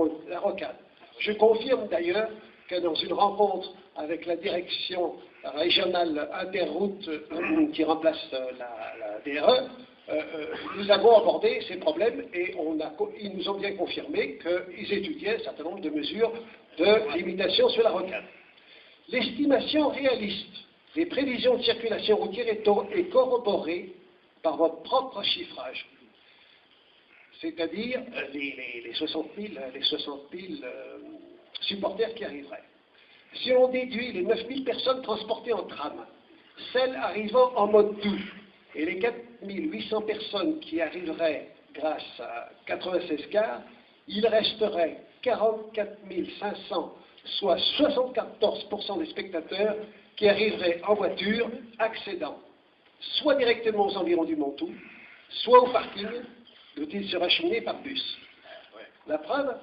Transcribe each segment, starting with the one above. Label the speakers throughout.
Speaker 1: dans la rocade. Je confirme d'ailleurs que dans une rencontre avec la direction régionale Interroute qui remplace la DRE, nous avons abordé ces problèmes et ils nous ont bien confirmé qu'ils étudiaient un certain nombre de mesures de limitation sur la rocade. L'estimation réaliste des prévisions de circulation routière est corroborée par votre propre chiffrage, c'est-à-dire les 60 000 supporters qui arriveraient. Si on déduit les 9 000 personnes transportées en tram, celles arrivant en mode doux, et les 4 800 personnes qui arriveraient grâce à 96 cars, il resterait 44 500, soit 74% des spectateurs qui arriveraient en voiture, accédant soit directement aux environs du Montou, soit au parking, d'où ils seraient acheminés par bus. La preuve,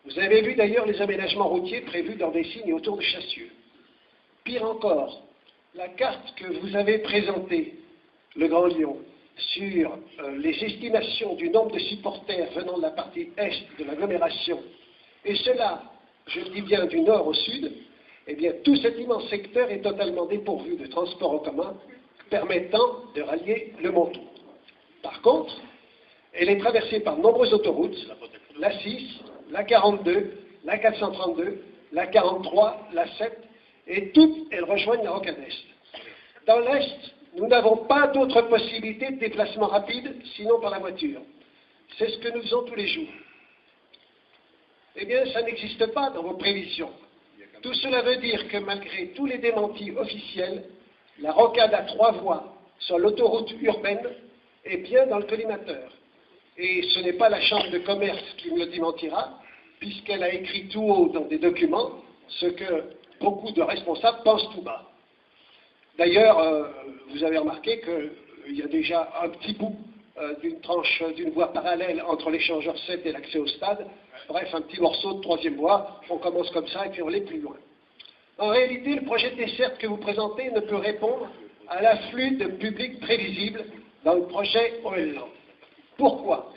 Speaker 1: vous avez vu d'ailleurs les aménagements routiers prévus dans des signes autour de Chassieux. Pire encore, la carte que vous avez présentée, le Grand Lyon, sur les estimations du nombre de supporters venant de la partie est de l'agglomération, et cela, je le dis bien, du nord au sud, eh bien tout cet immense secteur est totalement dépourvu de transport en commun permettant de rallier le Montou. Par contre, elle est traversée par de nombreuses autoroutes, la 6, la 42, la 432, la 43, la 7, et toutes elles rejoignent la rocade est. Dans l'Est, nous n'avons pas d'autre possibilité de déplacement rapide, sinon par la voiture. C'est ce que nous faisons tous les jours. Eh bien, ça n'existe pas dans vos prévisions. Tout cela veut dire que malgré tous les démentis officiels, la rocade à 3 voies sur l'autoroute urbaine est bien dans le collimateur. Et ce n'est pas la Chambre de commerce qui me le démentira, puisqu'elle a écrit tout haut dans des documents ce que beaucoup de responsables pensent tout bas. D'ailleurs, vous avez remarqué qu'il y a déjà un petit bout d'une tranche, d'une voie parallèle entre l'échangeur 7 et l'accès au stade. Bref, un petit morceau de 3e voie, on commence comme ça et puis on l'est plus loin. En réalité, le projet de desserte que vous présentez ne peut répondre à l'afflux de public prévisible dans le projet OL-Land. Pourquoi?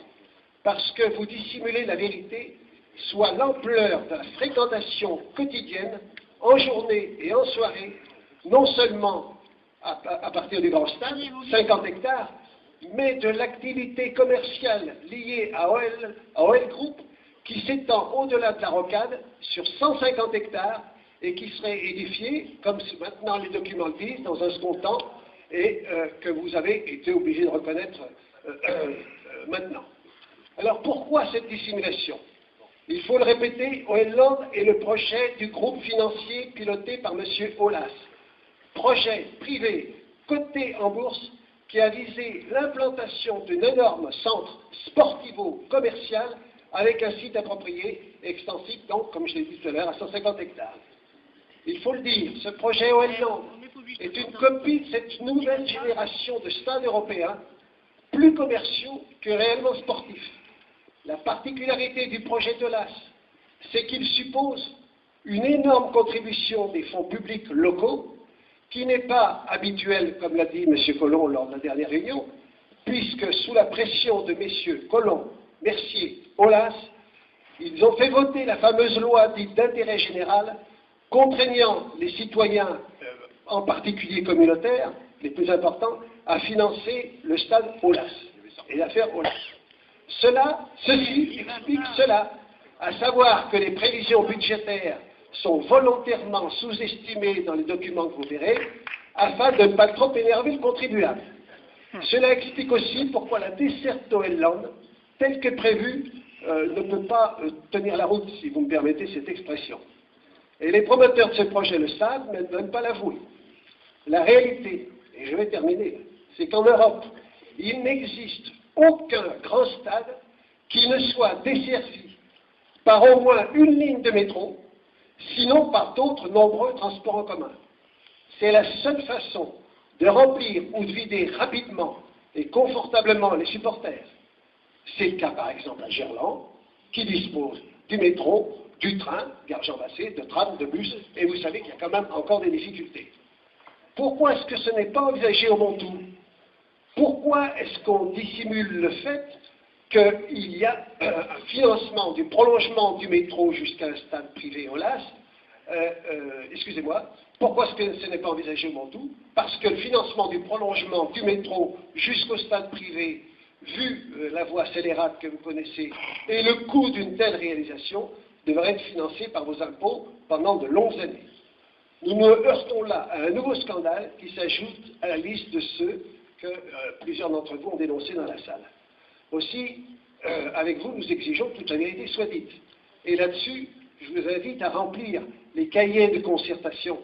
Speaker 1: Parce que vous dissimulez la vérité, soit l'ampleur de la fréquentation quotidienne, en journée et en soirée, non seulement à partir du grand stade, 50 hectares, mais de l'activité commerciale liée à OL Group, qui s'étend au-delà de la rocade sur 150 hectares et qui serait édifiée, comme maintenant les documents le disent, dans un second temps, et que vous avez été obligé de reconnaître maintenant. Alors pourquoi cette dissimulation? Il faut le répéter, OL-Land est le projet du groupe financier piloté par M. Aulas. Projet privé coté en bourse qui a visé l'implantation d'un énorme centre sportivo-commercial avec un site approprié et extensif, donc, comme je l'ai dit tout à l'heure, à 150 hectares. Il faut le dire, ce projet OL-Land est une copie de cette nouvelle génération de stades européens, plus commerciaux que réellement sportifs. La particularité du projet de l'AS, c'est qu'il suppose une énorme contribution des fonds publics locaux, qui n'est pas habituelle, comme l'a dit M. Collomb lors de la dernière réunion, puisque sous la pression de MM. Collomb, Mercier, Aulas, ils ont fait voter la fameuse loi dite d'intérêt général, contraignant les citoyens, en particulier communautaires, les plus importants, à financer le stade Aulas et l'affaire Aulas. Ceci explique cela, à savoir que les prévisions budgétaires sont volontairement sous-estimées dans les documents que vous verrez, afin de ne pas trop énerver le contribuable. Cela explique aussi pourquoi la desserte d'OL-Land, telle que prévue, ne peut pas tenir la route, si vous me permettez cette expression. Et les promoteurs de ce projet le savent, mais ne veulent pas l'avouer. La réalité, et je vais terminer, c'est qu'en Europe, il n'existe aucun grand stade qui ne soit desservi par au moins une ligne de métro, sinon par d'autres nombreux transports en commun. C'est la seule façon de remplir ou de vider rapidement et confortablement les supporters. C'est le cas par exemple à Gerland, qui dispose du métro, du train, gare Jean Basset, de tram, de bus, et vous savez qu'il y a quand même encore des difficultés. Pourquoi est-ce que ce n'est pas envisagé au Montou? Pourquoi est-ce qu'on dissimule le fait qu'il y a un financement du prolongement du métro jusqu'à un stade privé au LAS. Excusez-moi, pourquoi ce n'est pas envisagé au Mantoue? Parce que le financement du prolongement du métro jusqu'au stade privé, vu la voie scélérate que vous connaissez, et le coût d'une telle réalisation, devrait être financé par vos impôts pendant de longues années. Nous nous heurtons là à un nouveau scandale qui s'ajoute à la liste de ceux que plusieurs d'entre vous ont dénoncés dans la salle. Aussi, avec vous, nous exigeons que toute la vérité soit dite. Et là-dessus, je vous invite à remplir les cahiers de concertation.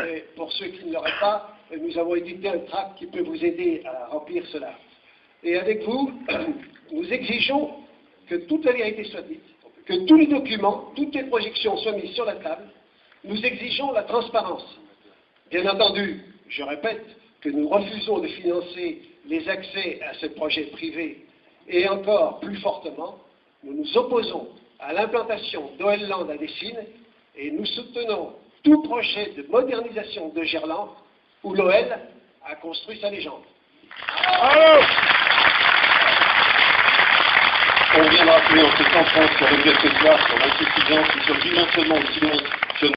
Speaker 1: Et pour ceux qui ne l'auraient pas, nous avons édité un tract qui peut vous aider à remplir cela. Et avec vous, nous exigeons que toute la vérité soit dite, que tous les documents, toutes les projections soient mises sur la table. Nous exigeons la transparence. Bien entendu, je répète que nous refusons de financer les accès à ce projet privé et encore plus fortement, nous nous opposons à l'implantation d'OL Land à Dessines et nous soutenons tout projet de modernisation de Gerland où l'OL a construit sa légende.
Speaker 2: Alors, on vient de rappeler en se centrant sur l'objet ce soir, sur l'insuffisance et sur le dimensionnement aussi long